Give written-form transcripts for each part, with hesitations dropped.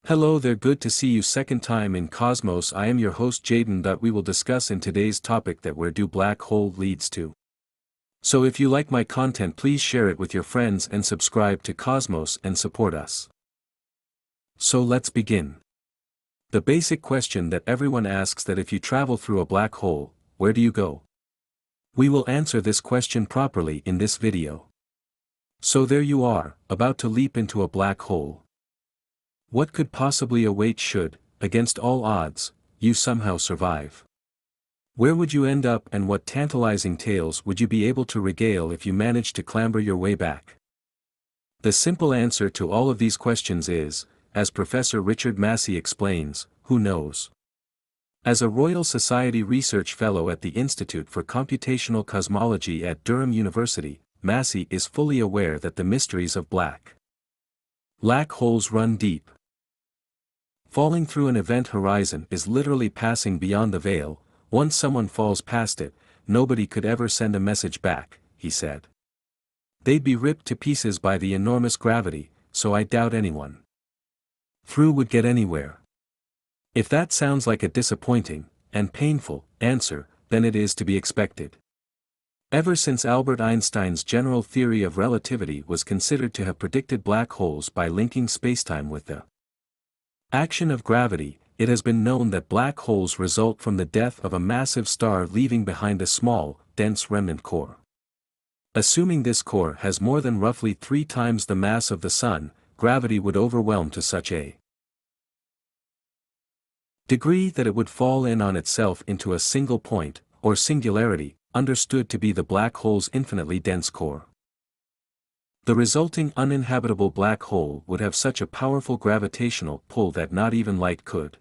Hello there, good to see you second time in Cosmos. I am your host Jaden. That we will discuss in today's topic that where do black hole leads to. So if you like my content, please share it with your friends and subscribe to Cosmos and support us. So let's begin. The basic question that everyone asks, that if you travel through a black hole, where do you go? We will answer this question properly in this video. So there you are, about to leap into a black hole. What could possibly await should, against all odds, you somehow survive? Where would you end up, and what tantalizing tales would you be able to regale if you managed to clamber your way back? The simple answer to all of these questions is, as Professor Richard Massey explains, who knows? As a Royal Society Research Fellow at the Institute for Computational Cosmology at Durham University, Massey is fully aware that the mysteries of black holes run deep. Falling through an event horizon is literally passing beyond the veil. Once someone falls past it, nobody could ever send a message back, he said. They'd be ripped to pieces by the enormous gravity, so I doubt anyone would get anywhere. If that sounds like a disappointing, and painful, answer, then it is to be expected. Ever since Albert Einstein's general theory of relativity was considered to have predicted black holes by linking spacetime with the action of gravity, it has been known that black holes result from the death of a massive star leaving behind a small, dense remnant core. Assuming this core has more than roughly 3 times the mass of the Sun, gravity would overwhelm to such a degree that it would fall in on itself into a single point, or singularity, understood to be the black hole's infinitely dense core. The resulting uninhabitable black hole would have such a powerful gravitational pull that not even light could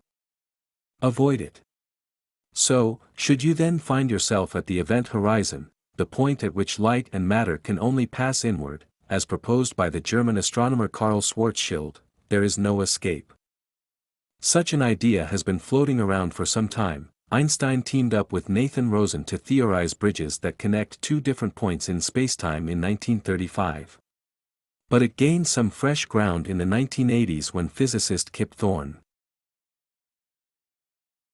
avoid it. So, should you then find yourself at the event horizon, the point at which light and matter can only pass inward, as proposed by the German astronomer Karl Schwarzschild, there is no escape. Such an idea has been floating around for some time. Einstein teamed up with Nathan Rosen to theorize bridges that connect 2 different points in spacetime in 1935. But it gained some fresh ground in the 1980s when physicist Kip Thorne,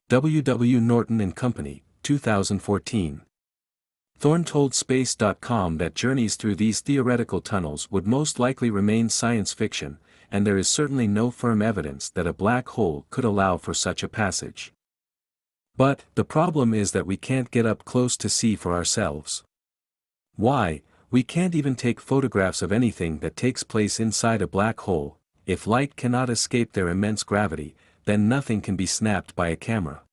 W. Norton and Company, 2014. Thorne told Space.com that journeys through these theoretical tunnels would most likely remain science fiction, and there is certainly no firm evidence that a black hole could allow for such a passage. But, the problem is that we can't get up close to see for ourselves. Why? We can't even take photographs of anything that takes place inside a black hole. If light cannot escape their immense gravity, then nothing can be snapped by a camera.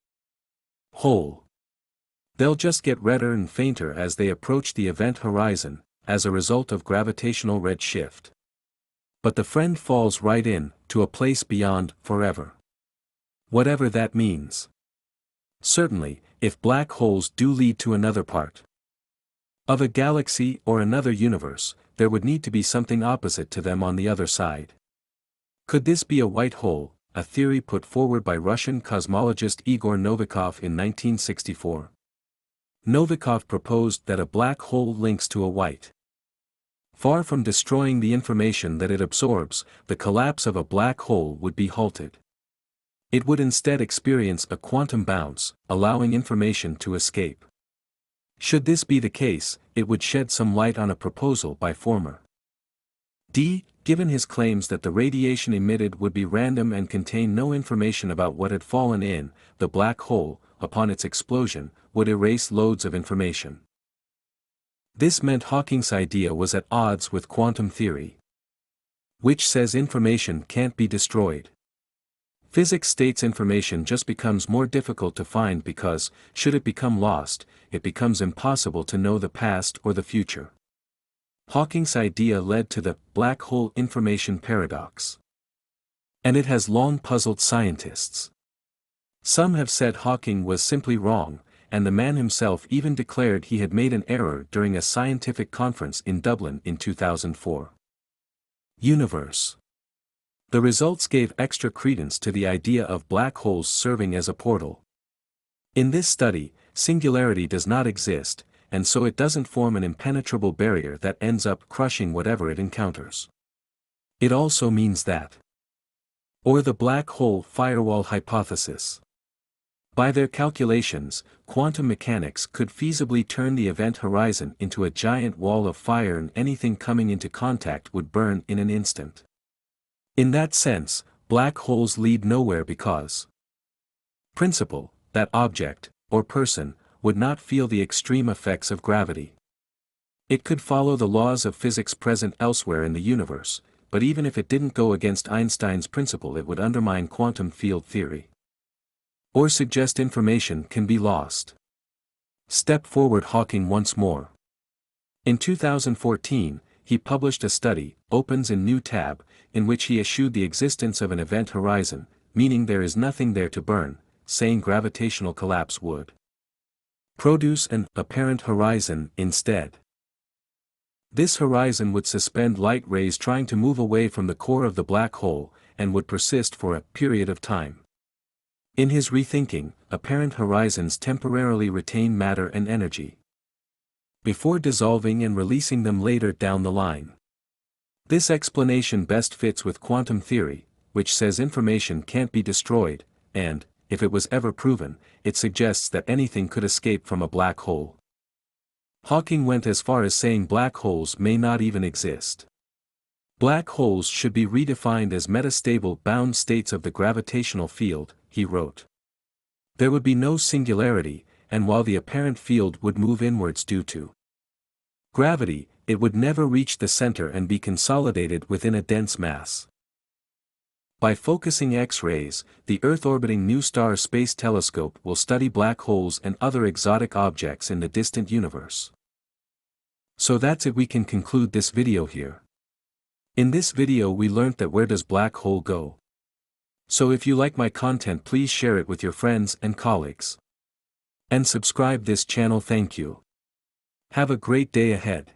They'll just get redder and fainter as they approach the event horizon, as a result of gravitational redshift. But the friend falls right in, to a place beyond, forever. Whatever that means. Certainly, if black holes do lead to another part of a galaxy or another universe, there would need to be something opposite to them on the other side. Could this be a white hole, a theory put forward by Russian cosmologist Igor Novikov in 1964? Novikov proposed that a black hole links to a white. Far from destroying the information that it absorbs, the collapse of a black hole would be halted. It would instead experience a quantum bounce, allowing information to escape. Should this be the case, it would shed some light on a proposal by former given his claims that the radiation emitted would be random and contain no information about what had fallen in. The black hole, upon its explosion, would erase loads of information. This meant Hawking's idea was at odds with quantum theory, which says information can't be destroyed. Physics states information just becomes more difficult to find because, should it become lost, it becomes impossible to know the past or the future. Hawking's idea led to the black hole information paradox, and it has long puzzled scientists. Some have said Hawking was simply wrong, and the man himself even declared he had made an error during a scientific conference in Dublin in 2004. Universe. The results gave extra credence to the idea of black holes serving as a portal. In this study, singularity does not exist, and so it doesn't form an impenetrable barrier that ends up crushing whatever it encounters. It also means that Or the black hole firewall hypothesis. By their calculations, quantum mechanics could feasibly turn the event horizon into a giant wall of fire and anything coming into contact would burn in an instant. In that sense, black holes lead nowhere because principle, that object, or person, would not feel the extreme effects of gravity. It could follow the laws of physics present elsewhere in the universe, but even if it didn't go against Einstein's principle, it would undermine quantum field theory. Or suggest information can be lost. Step forward. Hawking once more. In 2014, he published a study, opens in new tab, in which he eschewed the existence of an event horizon, meaning there is nothing there to burn, saying gravitational collapse would produce an apparent horizon instead. This horizon would suspend light rays trying to move away from the core of the black hole, and would persist for a period of time. In his rethinking, apparent horizons temporarily retain matter and energy before dissolving and releasing them later down the line. This explanation best fits with quantum theory, which says information can't be destroyed, and, if it was ever proven, it suggests that anything could escape from a black hole. Hawking went as far as saying black holes may not even exist. Black holes should be redefined as metastable bound states of the gravitational field, he wrote. There would be no singularity, and while the apparent field would move inwards due to gravity, it would never reach the center and be consolidated within a dense mass. By focusing X-rays, the Earth-orbiting New Star Space Telescope will study black holes and other exotic objects in the distant universe. So that's it. We can conclude this video here. In this video we learnt that where does black hole go? So if you like my content, please share it with your friends and colleagues. And subscribe this channel. Thank you. Have a great day ahead.